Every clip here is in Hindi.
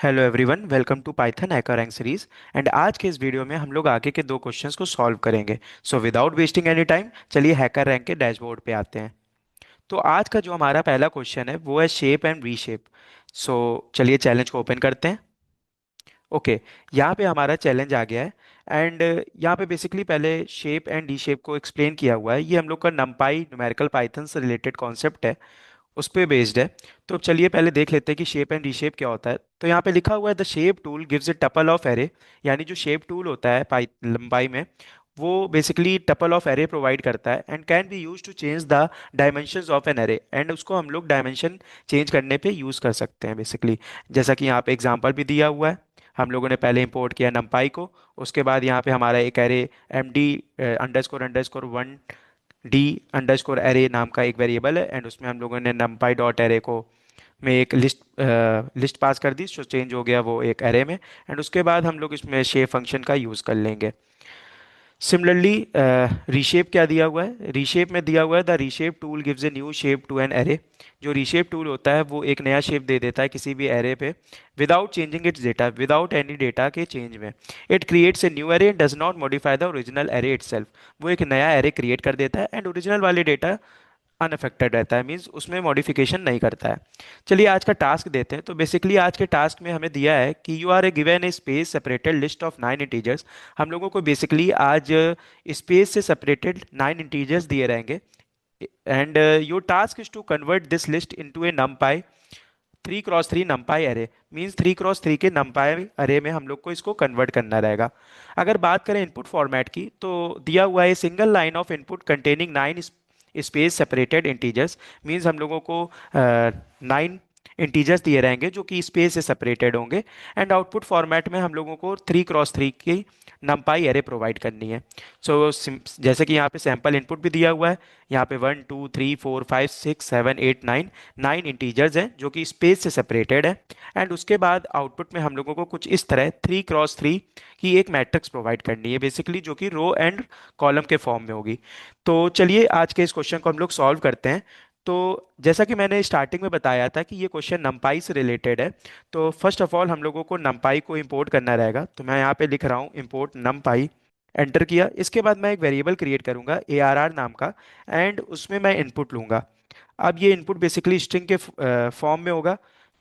Hello everyone, welcome to Python HackerRank series. And आज के इस वीडियो में हम लोग आगे के दो क्वेश्चंस को सॉल्व करेंगे। So without wasting any time, चलिए हैकर रैंक के डैशबोर्ड पे आते हैं। तो आज का जो हमारा पहला क्वेश्चन है वो है शेप एंड रीशेप। सो चलिए चैलेंज को ओपन करते हैं। ओके, यहाँ पे हमारा चैलेंज आ गया है। एंड यहाँ पे बेसिकली पहले शेप एंड डी शेप को एक्सप्लेन किया हुआ है। ये हम लोग का नमपाई न्यूमेरिकल पाइथन से रिलेटेड कॉन्सेप्ट है, उस पे बेस्ड है। तो चलिए पहले देख लेते हैं कि शेप एंड रीशेप क्या होता है। तो यहाँ पे लिखा हुआ है the shape tool gives A tuple of array. यानी जो शेप टूल होता है पाई लंबाई में, वो basically tuple of array provide करता है and can be use to change the dimensions of an array. And उसको हम लोग डायमेंशन चेंज करने पे यूज कर सकते हैं बेसिकली। जैसा कि यहाँ पे एग्जांपल भी दिया हुआ है। हम लोगों ने पहले इंपोर्ट किया नंपाई को। उसके बाद यहाँ पे हमारा एक array M D underscore underscore one D underscore array नाम का एक वेरिएबल है। एंड उसमें हम लोगों ने नमपाई डॉट एरे को में एक लिस्ट पास कर दी, जो चेंज हो गया वो एक एरे में। एंड उसके बाद हम लोग इसमें शेप फंक्शन का यूज़ कर लेंगे। सिमिलरली रीशेप क्या दिया हुआ है? रीशेप में दिया हुआ है the reshape tool gives a new shape to an array. जो रीशेप टूल होता है वो एक नया शेप दे देता है किसी भी एरे पे, without changing it's data, without any data के चेंज में। It creates a new array and does not modify the original array itself. वो एक नया एरे क्रिएट कर देता है एंड ओरिजिनल वाले डेटा अनअफेक्टेड रहता है, मीन्स उसमें मॉडिफिकेशन नहीं करता है। चलिए आज का टास्क देते हैं। तो बेसिकली आज के टास्क में हमें दिया है कि you are a given a space separated list of 9 integers. हम लोगों को बेसिकली आज स्पेस से सेपरेटेड 9 इंटीजर्स दिए रहेंगे। And your task is to convert this list into a NumPy 3x3 NumPy array. Means 3x3 के नमपाई अरे में हम लोग को इसको कन्वर्ट करना रहेगा। अगर बात करें इनपुट फॉर्मेट की, तो दिया हुआ है single line of input containing 9 space separated integers. Means हम लोगों को 9 इंटीजर्स दिए रहेंगे जो कि स्पेस से सेपरेटेड होंगे। एंड आउटपुट फॉर्मेट में हम लोगों को 3x3 की नमपाई एरे प्रोवाइड करनी है। सो जैसे कि यहाँ पे सैंपल इनपुट भी दिया हुआ है। यहाँ पे 1 2 3 4 5 6 7 8 9 9 इंटीजर्स हैं जो कि स्पेस से सेपरेटेड है। एंड उसके बाद आउटपुट में हम लोगों को कुछ इस तरह 3x3 की एक मैट्रिक्स प्रोवाइड करनी है बेसिकली, जो कि रो एंड कॉलम के फॉर्म में होगी। तो चलिए आज के इस क्वेश्चन को हम लोग सॉल्व करते हैं। तो जैसा कि मैंने स्टार्टिंग में बताया था कि ये क्वेश्चन नंपाई से रिलेटेड है। तो फर्स्ट ऑफ ऑल हम लोगों को नंपाई को इंपोर्ट करना रहेगा। तो मैं यहाँ पे लिख रहा हूँ इंपोर्ट नंपाई। एंटर किया। इसके बाद मैं एक वेरिएबल क्रिएट करूंगा ARR नाम का। एंड उसमें मैं इनपुट लूंगा। अब ये इनपुट बेसिकली स्ट्रिंग के फॉर्म में होगा।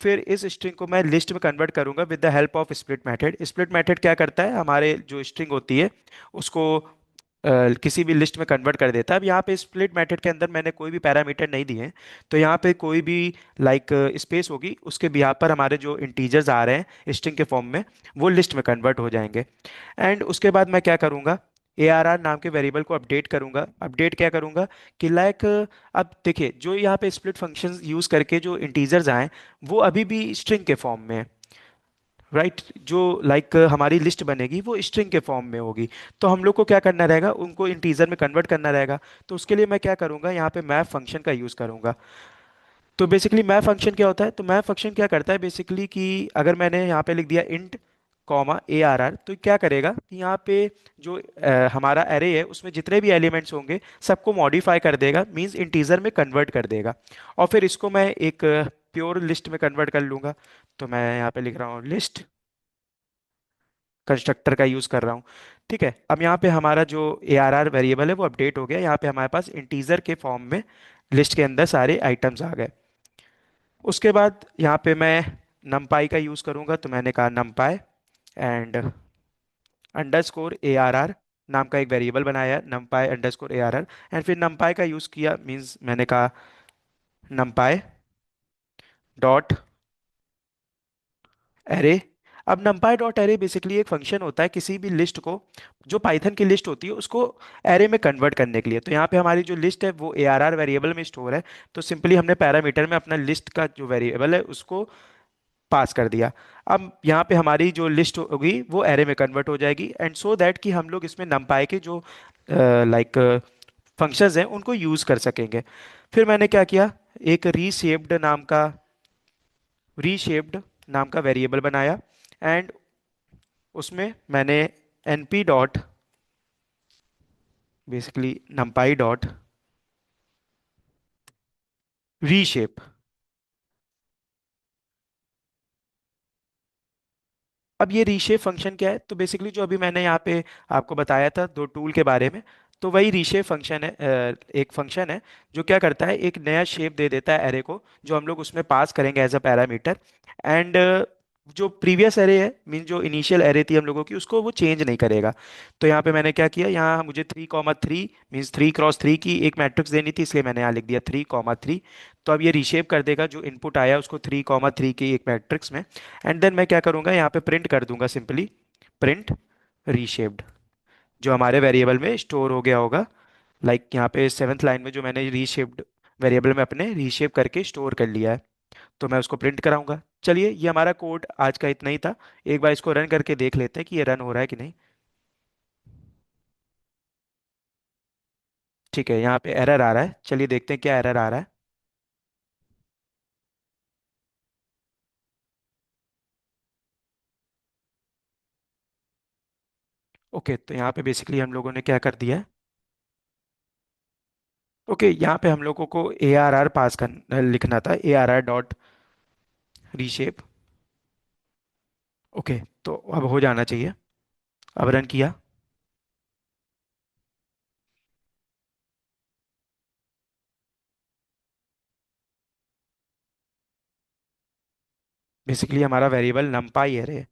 फिर इस स्ट्रिंग को मैं लिस्ट में कन्वर्ट करूंगा with the help of split method. Split method क्या करता है, हमारे जो स्ट्रिंग होती है उसको किसी भी लिस्ट में कन्वर्ट कर देता है। अब यहाँ पे स्प्लिट मेथड के अंदर मैंने कोई भी पैरामीटर नहीं दिए हैं। तो यहाँ पे कोई भी लाइक स्पेस होगी उसके बिहार पर हमारे जो इंटीजर्स आ रहे हैं स्ट्रिंग के फॉर्म में, वो लिस्ट में कन्वर्ट हो जाएंगे। एंड उसके बाद मैं क्या करूँगा, ARR नाम के वेरिएबल को अपडेट करूंगा। अपडेट क्या करूंगा कि लाइक, अब देखिए जो यहाँ पे स्प्लिट फंक्शन यूज करके जो इंटीजर्स आए वो अभी भी स्ट्रिंग के फॉर्म में है। राइट, जो लाइक हमारी लिस्ट बनेगी वो स्ट्रिंग के फॉर्म में होगी। तो हम लोग को क्या करना रहेगा, उनको इंटीजर में कन्वर्ट करना रहेगा। तो उसके लिए मैं क्या करूंगा, यहाँ पे मैप फंक्शन का यूज करूंगा। तो बेसिकली मैप फंक्शन क्या होता है, तो मैप फंक्शन क्या करता है बेसिकली कि अगर मैंने यहाँ पे लिख दिया इंट कॉमा ARR, तो क्या करेगा कि यहाँ पे जो हमारा एरे है उसमें जितने भी एलिमेंट्स होंगे सबको मॉडिफाई कर देगा, मींस इंटीजर में कन्वर्ट कर देगा। और फिर इसको मैं एक प्योर लिस्ट में कन्वर्ट कर लूंगा। तो मैं यहाँ पे लिख रहा हूँ लिस्ट, कंस्ट्रक्टर का यूज कर रहा हूँ। ठीक है, अब यहाँ पे हमारा जो ARR वेरिएबल है वो अपडेट हो गया। यहाँ पे हमारे पास इंटीजर के फॉर्म में लिस्ट के अंदर सारे आइटम्स आ गए। उसके बाद यहाँ पे मैं नमपाई का यूज करूंगा। तो मैंने कहा नमपाई एंड अंडरस्कोर ARR नाम का एक वेरिएबल बनाया, नमपाई अंडरस्कोर ARR। एंड फिर नमपाई का यूज किया, मीन्स मैंने कहा नमपाई डॉट एरे। अब numpy डॉट एरे बेसिकली एक फंक्शन होता है किसी भी लिस्ट को, जो पाइथन की लिस्ट होती है उसको एरे में कन्वर्ट करने के लिए। तो यहाँ पे हमारी जो लिस्ट है वो ARR वेरिएबल में स्टोर है। तो सिंपली हमने पैरामीटर में अपना लिस्ट का जो वेरिएबल है उसको पास कर दिया। अब यहाँ पे हमारी जो लिस्ट होगी वो एरे में कन्वर्ट हो जाएगी। एंड सो दैट कि हम लोग इसमें numpy के जो लाइक फंक्शंस हैं उनको यूज़ कर सकेंगे। फिर मैंने क्या किया, एक रीशेप्ड नाम का वेरिएबल बनाया। एंड उसमें मैंने np dot basically numpy dot reshape अब ये रीशेप फंक्शन क्या है? तो बेसिकली जो अभी मैंने यहाँ पे आपको बताया था दो टूल के बारे में, तो वही रीशेप फंक्शन है। एक फंक्शन है जो क्या करता है, एक नया शेप दे देता है एरे को, जो हम लोग उसमें पास करेंगे एज अ पैरामीटर। एंड जो प्रीवियस एरे है, मीन जो इनिशियल एरे थी हम लोगों की, उसको वो चेंज नहीं करेगा। तो यहाँ पे मैंने क्या किया, यहाँ मुझे 3,3 मीन्स 3 क्रॉस 3 की एक मैट्रिक्स देनी थी, इसलिए मैंने यहाँ लिख दिया 3,3। तो अब ये रीशेप कर देगा जो इनपुट आया उसको 3,3 की एक मैट्रिक्स में। एंड देन मैं क्या करूंगा, यहाँ पे प्रिंट कर दूंगा सिंपली, प्रिंट रीशेप्ड, जो हमारे वेरिएबल में स्टोर हो गया होगा। लाइक यहाँ पे 7th लाइन में जो मैंने रीशेप्ड वेरिएबल में अपने रीशेप करके स्टोर कर लिया है, तो मैं उसको प्रिंट कराऊंगा। चलिए, ये हमारा कोड आज का इतना ही था। एक बार इसको रन करके देख लेते हैं कि ये रन हो रहा है कि नहीं। ठीक है, यहाँ पे एरर आ रहा है, चलिए देखते हैं क्या एरर आ रहा है। ओके, तो यहाँ पे बेसिकली हम लोगों ने क्या कर दिया है। ओके, यहाँ पे हम लोगों को ए आर आर पास कर लिखना था, ए R R dot reshape. Okay, तो अब हो जाना चाहिए। अब रन किया। बेसिकली हमारा वेरिएबल नमपाई है।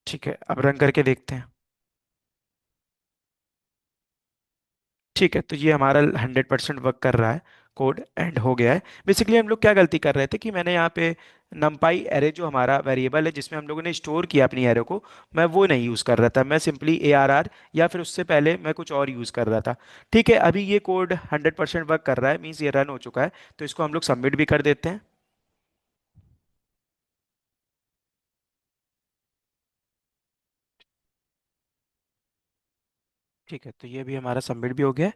ठीक है, अब रन करके देखते हैं। ठीक है, तो ये हमारा 100% वर्क कर रहा है, कोड एंड हो गया है। बेसिकली हम लोग क्या गलती कर रहे थे कि मैंने यहाँ पे नमपाई एरे जो हमारा वेरिएबल है जिसमें हम लोगों ने स्टोर किया अपनी एरे को, मैं वो नहीं यूज़ कर रहा था। मैं सिंपली ए आर आर या फिर उससे पहले मैं कुछ और यूज़ कर रहा था। ठीक है, अभी ये कोड 100% वर्क कर रहा है, मीन्स ये रन हो चुका है। तो इसको हम लोग सबमिट भी कर देते हैं। ठीक है, तो ये भी हमारा सबमिट भी हो गया है।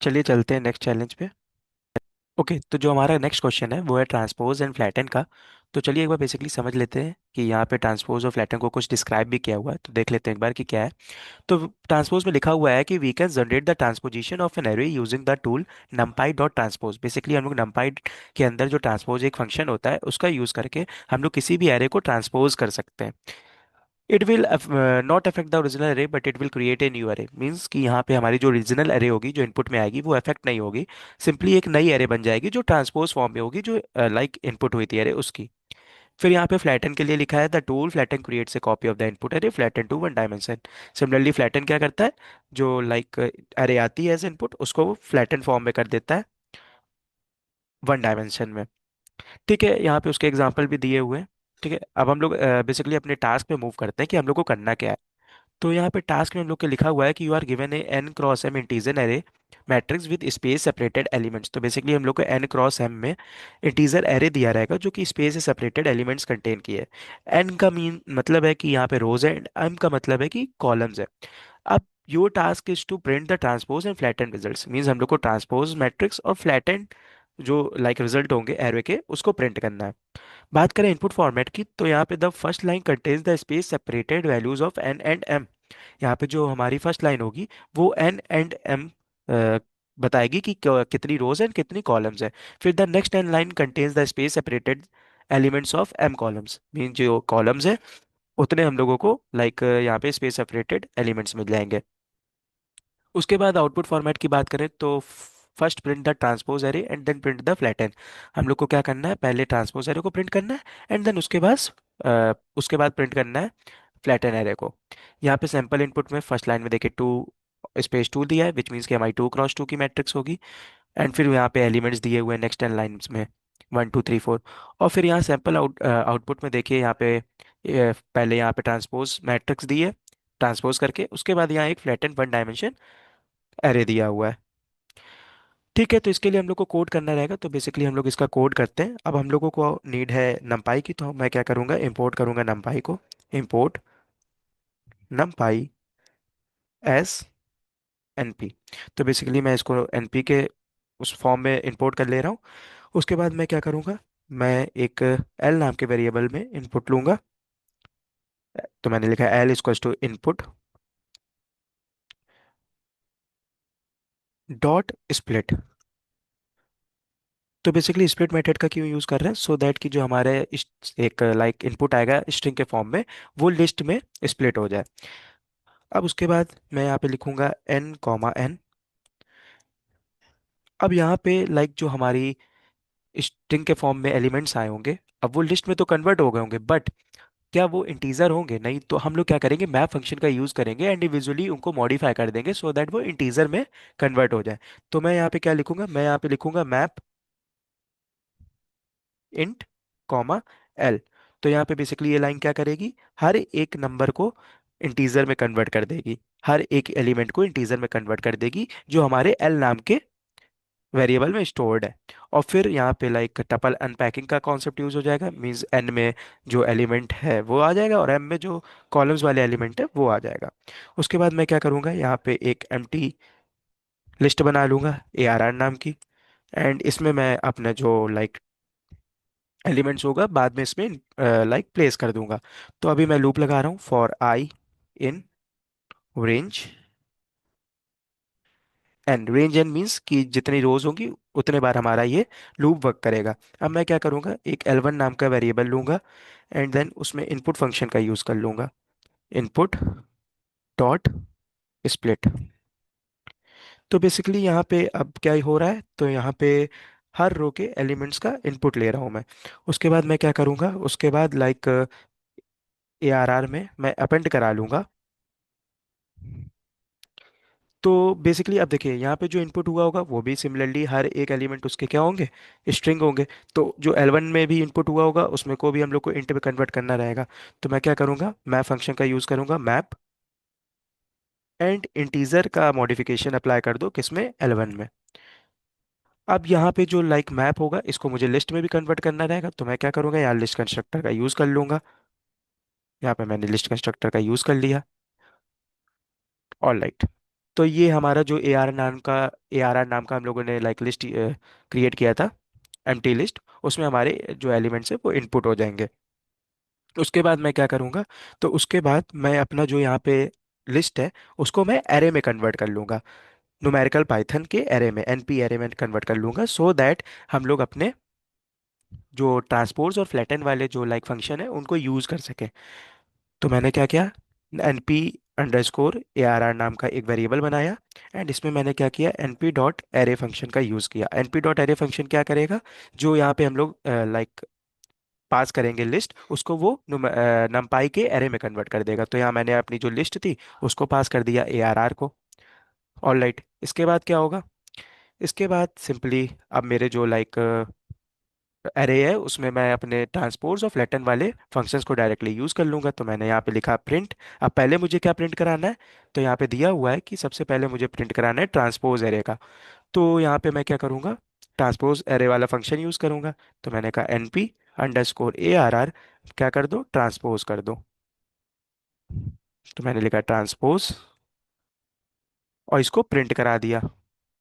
चलिए चलते हैं नेक्स्ट चैलेंज पे। ओके, तो जो हमारा नेक्स्ट क्वेश्चन है वो है ट्रांसपोज एंड फ्लैटन का। तो चलिए एक बार बेसिकली समझ लेते हैं कि यहाँ पे ट्रांसपोज और फ्लैटन को कुछ डिस्क्राइब भी किया हुआ है, तो देख लेते हैं एक बार कि क्या है। तो ट्रांसपोज में लिखा हुआ है कि we can generate the transposition of an array using the tool numpy dot transpose. Basically हम लोग numpy के अंदर जो ट्रांसपोज एक फंक्शन होता है उसका यूज़ करके हम लोग किसी भी एरे को ट्रांसपोज कर सकते हैं। It will not affect the original array but it will create a new array. Means कि यहाँ पे हमारी जो ओरिजिनल अरे होगी जो इनपुट में आएगी वो अफेक्ट नहीं होगी। सिंपली एक नई अरे बन जाएगी जो ट्रांसपोज फॉर्म में होगी, जो लाइक इनपुट हुई थी अरे उसकी। फिर यहाँ पे फ्लैटन के लिए लिखा है the tool flatten creates a copy of the input array flatten to one dimension. Similarly flatten क्या करता है, जो लाइक अरे आती है एज इनपुट उसको वो फ्लैटन फॉर्म में कर देता है वन डायमेंशन में। ठीक है, यहाँ पे उसके एग्जाम्पल भी दिए हुए हैं। ठीक है, अब हम लोग बेसिकली अपने टास्क पे मूव करते हैं कि हम लोग को करना क्या है। तो यहाँ पे टास्क में हम लोग के लिखा हुआ है कि you are given a N cross M integer array matrix with space separated elements. तो बेसिकली हम लोग को एन क्रॉस एम में इंटीजर एरे दिया रहेगा जो कि स्पेस से सेपरेटेड एलिमेंट्स कंटेन किए है। एन का मीन मतलब है कि यहाँ पे रोज है, एंड एम का मतलब है कि कॉलम्स है। अब your task is to print the transpose and flatten results. Means हम लोग को ट्रांसपोज मैट्रिक्स और फ्लैटन जो लाइक रिजल्ट होंगे एरे के उसको प्रिंट करना है। बात करें इनपुट फॉर्मेट की, तो यहाँ पे the first line contains the space separated values of N and M. यहाँ पे जो हमारी फर्स्ट लाइन होगी वो एन एंड एम बताएगी कि कितनी रोज एंड कितनी कॉलम्स है। फिर the next N line contains the space separated elements of M columns. Mean जो कॉलम्स है उतने हम लोगों को लाइक यहाँ पे स्पेस सेपरेटेड एलिमेंट्स मिल जाएंगे। उसके बाद आउटपुट फॉर्मेट की बात करें तो first print the transpose array and then print the flatten. हम लोग को क्या करना है, पहले ट्रांसपोज एरे को प्रिंट करना है एंड देन उसके बाद प्रिंट करना है फ्लैटन एरे को। यहाँ पे सैम्पल इनपुट में फर्स्ट लाइन में देखिए टू स्पेस टू दिया है, विच मीन्स कि हमारी 2 क्रॉस 2 की मैट्रिक्स होगी। एंड फिर यहाँ पे एलिमेंट्स दिए हुए हैं नेक्स्ट 10 लाइन्स में 1 2 3 4। और फिर यहाँ सैम्पल आउटपुट में देखिए यहाँ पे पहले यहाँ पे ट्रांसपोज मैट्रिक्स दी है ट्रांसपोज करके, उसके बाद यहाँ एक फ्लैटन वन डायमेंशन एरे दिया हुआ है। ठीक है, तो इसके लिए हम लोग को कोड करना रहेगा, तो बेसिकली हम लोग इसका कोड करते हैं। अब हम लोगों को नीड है नमपाई की, तो मैं क्या करूँगा, इंपोर्ट करूँगा नमपाई को। Import नमपाई S NP. तो बेसिकली मैं इसको एनपी के उस फॉर्म में इंपोर्ट कर ले रहा हूँ। उसके बाद मैं क्या करूँगा, मैं एक एल नाम के वेरिएबल में इनपुट लूँगा। तो मैंने लिखा L equals to input dot split. तो बेसिकली स्प्लिट मेथड का क्यों यूज़ कर रहे हैं, सो दैट कि जो हमारे एक लाइक इनपुट आएगा स्ट्रिंग के फॉर्म में, वो लिस्ट में स्प्लिट हो जाए। अब उसके बाद मैं यहाँ पे लिखूंगा n, अब यहाँ पे लाइक जो हमारी स्ट्रिंग के फॉर्म में एलिमेंट्स आए होंगे, अब वो लिस्ट में तो कन्वर्ट हो गए होंगे, बट क्या वो इंटीजर होंगे? नहीं। तो हम लोग क्या करेंगे, मैप फंक्शन का यूज करेंगे, इंडिविजुअली उनको मॉडिफाई कर देंगे सो दैट वो इंटीजर में कन्वर्ट हो जाए। तो मैं यहाँ पे क्या लिखूंगा, मैं यहाँ पे लिखूंगा मैप इंट कॉमा एल। तो यहाँ पे बेसिकली ये लाइन क्या करेगी, हर एक नंबर को इंटीजर में कन्वर्ट कर देगी, हर एक एलिमेंट को इंटीजर में कन्वर्ट कर देगी जो हमारे एल नाम के वेरिएबल में स्टोर्ड है। और फिर यहाँ पे लाइक टपल अनपैकिंग का कॉन्सेप्ट यूज हो जाएगा, मींस एन में जो एलिमेंट है वो आ जाएगा और एम में जो कॉलम्स वाले एलिमेंट है वो आ जाएगा। उसके बाद मैं क्या करूँगा, यहाँ पे एक एम्प्टी लिस्ट बना लूंगा ए आर आर नाम की, एंड इसमें मैं अपना जो लाइक एलिमेंट्स होगा बाद में इसमें लाइक प्लेस कर दूंगा। तो अभी मैं लूप लगा रहा हूँ, for I in range N, range N means कि जितनी रोज होंगी उतने बार हमारा ये लूप वर्क करेगा। अब मैं क्या करूँगा, एक L1 नाम का वेरिएबल लूंगा, एंड देन उसमें इनपुट फंक्शन का यूज़ कर लूंगा, इनपुट डॉट स्प्लिट। तो बेसिकली यहाँ पे अब क्या हो रहा है, तो यहाँ पे हर रो के एलिमेंट्स का इनपुट ले रहा हूँ मैं। उसके बाद मैं क्या करूँगा, उसके बाद लाइक ए आर आर में मैं अपेंड करा लूंगा। तो बेसिकली अब देखिए यहाँ पे जो इनपुट हुआ होगा वो भी सिमिलरली हर एक एलिमेंट उसके क्या होंगे, स्ट्रिंग होंगे। तो जो L1 में भी इनपुट हुआ होगा उसमें को भी हम लोग को इंट में कन्वर्ट करना रहेगा। तो मैं क्या करूँगा, मैप फंक्शन का यूज़ करूँगा, मैप एंड इंटीजर का मॉडिफिकेशन अप्लाई कर दो किसमें, L1 में। अब यहाँ पे जो लाइक मैप होगा इसको मुझे लिस्ट में भी कन्वर्ट करना रहेगा, तो मैं क्या करूँगा, यहाँ लिस्ट कंस्ट्रक्टर का यूज़ कर लूंगा। यहाँ पे मैंने लिस्ट कंस्ट्रक्टर का यूज़ कर लिया। All right. तो ये हमारा जो ए आर आर नाम का हम लोगों ने लाइक लिस्ट क्रिएट किया था, एम्प्टी लिस्ट, उसमें हमारे जो एलिमेंट्स है वो इनपुट हो जाएंगे। उसके बाद मैं क्या करूँगा, तो उसके बाद मैं अपना जो यहाँ पे लिस्ट है उसको मैं एरे में कन्वर्ट कर लूँगा, न्यूमेरिकल पाइथन के एरे में, एनपी एरे में कन्वर्ट कर लूँगा, सो दैट हम लोग अपने जो ट्रांसपोज और फ्लैटन वाले जो लाइक फंक्शन है उनको यूज़ कर सकें। तो मैंने क्या किया, N P underscore A R R नाम का एक वेरिएबल बनाया, एंड इसमें मैंने क्या किया, N P dot array function का यूज़ किया। N P dot array function क्या करेगा, जो यहाँ पे हम लोग लाइक पास करेंगे लिस्ट, उसको वो नमपाई के एरे में कन्वर्ट कर देगा। तो यहाँ मैंने अपनी जो लिस्ट थी उसको पास कर दिया ए आर आर को। All right. इसके बाद क्या होगा, इसके बाद सिंपली अब मेरे जो लाइक एरे है उसमें मैं अपने ट्रांसपोज और फ्लैटन वाले फंक्शंस को डायरेक्टली यूज़ कर लूंगा। तो मैंने यहाँ पे लिखा प्रिंट। अब पहले मुझे क्या प्रिंट कराना है, तो यहाँ पे दिया हुआ है कि सबसे पहले मुझे प्रिंट कराना है ट्रांसपोज एरे का। तो यहाँ पे मैं क्या करूँगा, ट्रांसपोज एरे वाला फंक्शन यूज़ करूँगा। तो मैंने कहा N P underscore A R R क्या कर दो, ट्रांसपोज कर दो। तो मैंने लिखा ट्रांसपोज और इसको प्रिंट करा दिया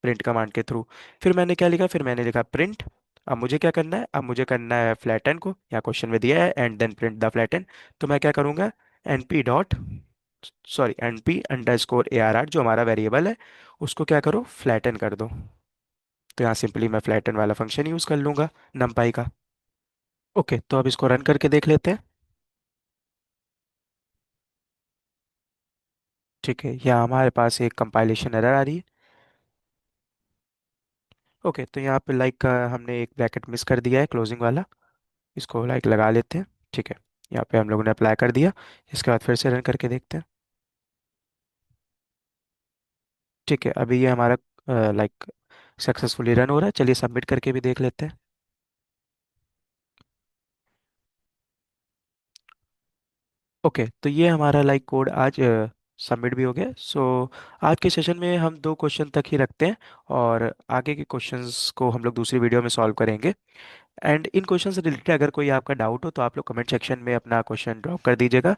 प्रिंट कमांड के थ्रू। फिर मैंने क्या लिखा, फिर मैंने लिखा प्रिंट। अब मुझे क्या करना है, अब मुझे करना है फ्लैटन को, यहाँ क्वेश्चन में दिया है and then print the flatten. तो मैं क्या करूँगा, N P dot sorry N P underscore A R R जो हमारा वेरिएबल है उसको क्या करो, फ्लैटन कर दो। तो यहाँ सिंपली मैं फ्लैटन वाला फंक्शन यूज़ कर लूंगा नमपाई का। ओके, तो अब इसको रन करके देख लेते हैं। ठीक है, यहाँ हमारे पास एक कंपाइलेशन एरर आ रही है। ओके, तो यहाँ पे लाइक हमने एक ब्रैकेट मिस कर दिया है क्लोजिंग वाला, इसको लाइक लगा लेते हैं। ठीक है, यहाँ पे हम लोगों ने अप्लाई कर दिया। इसके बाद फिर से रन करके देखते हैं। ठीक है, अभी ये हमारा लाइक सक्सेसफुली रन हो रहा है, चलिए सबमिट करके भी देख लेते हैं। ओके, तो ये हमारा लाइक कोड आज सबमिट भी हो गया। सो आज के सेशन में हम दो क्वेश्चन तक ही रखते हैं, और आगे के क्वेश्चंस को हम लोग दूसरी वीडियो में सॉल्व करेंगे। एंड इन क्वेश्चन से रिलेटेड अगर कोई आपका डाउट हो तो आप लोग कमेंट सेक्शन में अपना क्वेश्चन ड्रॉप कर दीजिएगा।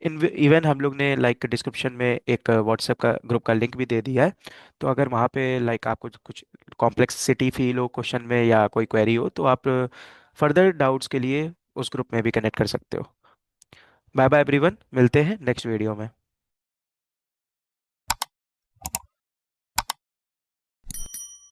इन इवन हम लोग ने लाइक डिस्क्रिप्शन में एक व्हाट्सएप का ग्रुप का लिंक भी दे दिया है। तो अगर वहाँ पे लाइक आपको कुछ कॉम्प्लेक्सिटी फील हो क्वेश्चन में या कोई क्वेरी हो तो आप फर्दर डाउट्स के लिए उस ग्रुप में भी कनेक्ट कर सकते हो। बाय बाय एवरीवन, मिलते हैं नेक्स्ट वीडियो में।